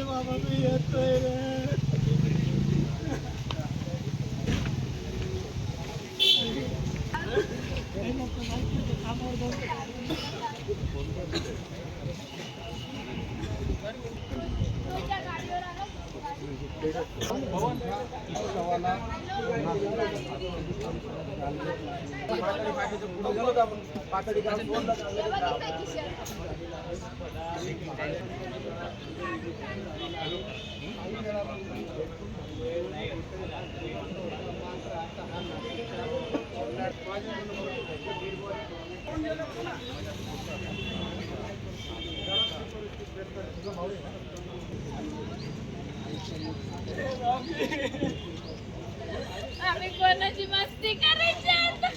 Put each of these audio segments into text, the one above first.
बाबा मी येतोय रे. आम्ही कोणाची मस्ती करायची आता?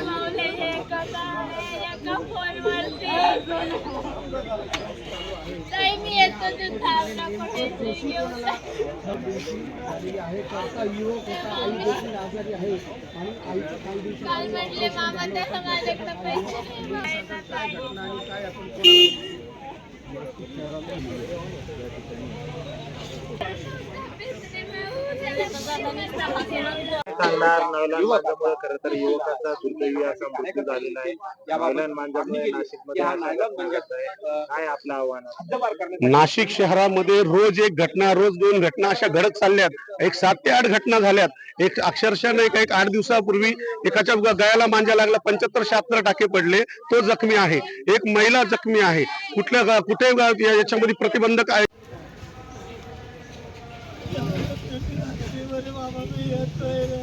माऊली एका फोनवरती ताई मी येतो तू थांब ना कुठे घेऊन काल म्हटले मामा तसं माझ्याकडे पैसे सांगणार नवलान मांजामुळे खरं तर युवकाचा दुर्दैवी असा मृत्यू झालेला आहे. नवलान मांजामुळे नाशिकमध्ये काय आपलं आव्हान आहे? नाशिक शहरामध्ये रोज एक घटना, रोज दोन घटना अशा घडत चालल्यात. एक 7 ते 8 घटना झाल्यात. एक अक्षरशः नाही एक 8 दिवसापूर्वी एकाच्या गळ्याला मांजा लागला, 75-76 टाके पडले, तो जखमी आहे. एक महिला जखमी आहे. कुठे याच्यामध्ये प्रतिबंधक आहे? बाबा मी येतोय रे.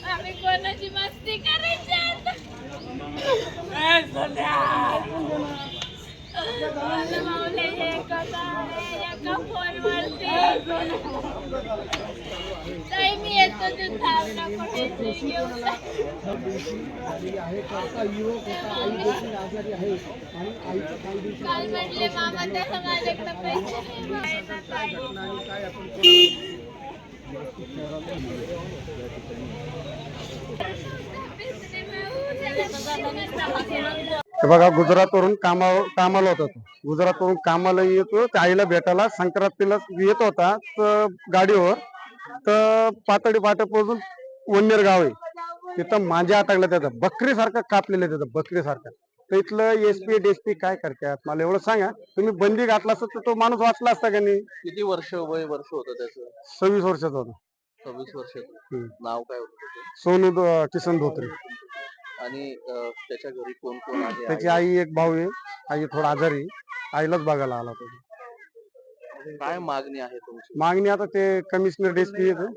आम्ही कोणाची मस्ती करायची आता? माऊली एका फोनवरती ताई मी येतो तू थांब ना कुठे घेऊन काल म्हटले मामा तसं माझ्याकडे पैसे बघा, गुजरातवरून कामाला होता तो. गुजरातवरून कामाला येतो, त्या आईला भेटायला संक्रांतीला येत होता तर गाडीवर. तर पातळी फाट्यापासून वन्नेर गाव आहे, तिथं मांजा अटकला, त्याचा बकरी सारखा कापलेला, त्याचा बकरी सारखा. तर इथलं एसपी डीएसपी काय करतात मला एवढं सांगा. तुम्ही बंदी घातला असता तर तो माणूस वाचला असता का नाही? किती वर्ष होतं त्याचं? 26 वर्षाचा होता. 26 वर्षाचं. नाव काय होतं त्याचं? सोनू किसन धोत्रे. आणि त्याच्या घरी कोण कोण आहे? त्याची आई, एक भाऊ आहे. आई थोडा आजारी, आईलाच बघायला आला तो. काय मागणी आहे तुमची? मागणी आता ते कमिशनर डीएसपी येतो,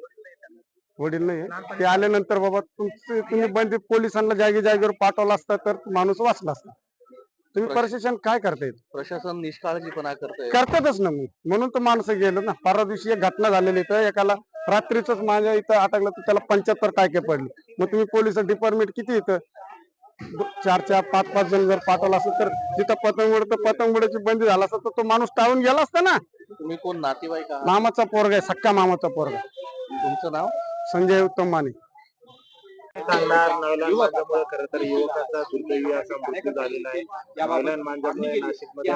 वडील नाही, ते आल्यानंतर बाबा तुम्ही बंदी पोलिसांना जागेवर पाठवला असता तर माणूस वाचला असता. तुम्ही प्रशासन काय करतायत? प्रशासन निष्काळजीपणा करतातच ना. म्हणून तर माणसं गेलं ना. परवा दिवशी एक घटना झालेली, तर एकाला रात्रीच माझ्या इथं अटकलं तर त्याला 75 टाके पडले. मग तुम्ही पोलिस डिपार्टमेंट किती इथं 4-4, 5-5 जण जर पाठवला असतं तर जिथं पतंगोड्याची बंदी झाला असता तर तो माणूस टाळून गेला असता ना. तुम्ही कोण नातेवाईक आहात? मामाचा पोरगा आहे, सक्का मामाचा पोरगा. तुमचं नाव? संजय उत्तम माने. सांगणार नवलान मांजामुळे खरं तर युवकाचा दुर्दैवी असा मृत्यू झालेला आहे. नवलान मांजामुळे नाशिकमध्ये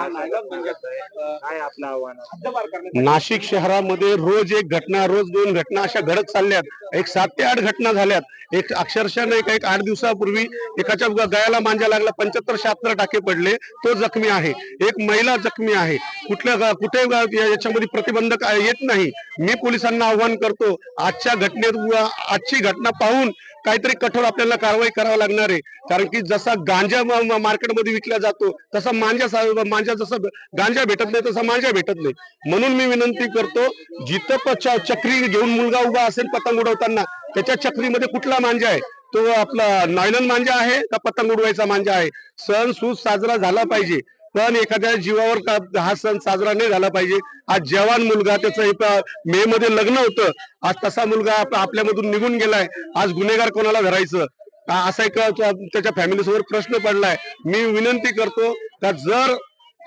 काय आपलं आव्हान आहे? नाशिक शहरामध्ये रोज एक घटना, रोज दोन घटना अशा घडत चालल्यात. एक 7 ते 8 घटना झाल्यात. एक अक्षरशः नाही एक 8 दिवसापूर्वी एकाच्या गळ्याला मांजा लागला, 75-76 टाके पडले, तो जखमी आहे. एक महिला जखमी आहे. कुठे याच्यामध्ये प्रतिबंधक येत नाही. मी पोलिसांना आव्हान करतो, आजची घटना पाहून काहीतरी कठोर आपल्याला कारवाई करावी लागणार आहे. कारण की जसा गांजा मार्केटमध्ये विकला जातो तसा मांजा जसं गांजा भेटत नाही तसा मांजा भेटत नाही. म्हणून मी विनंती करतो, जिथं चक्री घेऊन मुलगा उभा असेल पतंग उडवताना त्याच्या चक्रीमध्ये कुठला मांजा आहे, तो आपला नायलॉन मांजा आहे का पतंग उडवायचा मांजा आहे. सण सूद साजरा झाला पाहिजे, पण एखाद्या जीवावर हा सण साजरा नाही झाला पाहिजे. आज जवान मुलगा, त्याचं मे मध्ये लग्न होतं, आज तसा मुलगा आपल्यामधून निघून गेलाय. आज गुन्हेगार कोणाला धरायचं असा एक त्याच्या फॅमिली समोर प्रश्न पडलाय. मी विनंती करतो का जर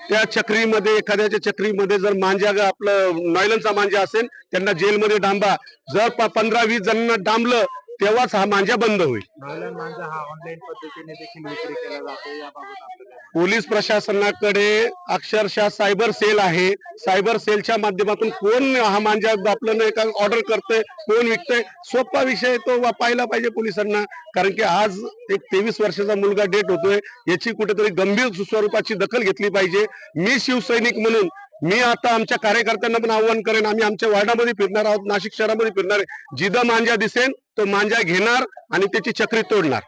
त्या चक्रीमध्ये, एखाद्याच्या चक्रीमध्ये जर मांजा आपलं नायलॉनचा मांजा असेल, त्यांना जेलमध्ये डांबा. जर 15-20 जणांना डांबलं तेव्हाच हा मांजा बंद होईल. नायलॉन मांजा हा ऑनलाईन पद्धतीने देखील विक्री केला जातो, याबाबत आपलं काय? पोलीस प्रशासनाकडे अक्षरशः सायबर सेल आहे. सायबर सेलच्या माध्यमातून कोण हा मांजा आपलं नाही का ऑर्डर करतंय, कोण विकतंय, सोपा विषय तो पाहिला पाहिजे पोलिसांना. कारण की आज एक 23 वर्षाचा मुलगा डेट होतोय, याची कुठेतरी गंभीर स्वरूपाची दखल घेतली पाहिजे. मी शिवसैनिक म्हणून मी आता आमच्या कार्यकर्त्यांना पण आव्हान करेन, आम्ही आमच्या वार्डामध्ये फिरणार आहोत, नाशिक शहरामध्ये फिरणार आहे. जिथं मांजा दिसेल तो मांजा घेणार आणि त्याची चक्री तोडणार.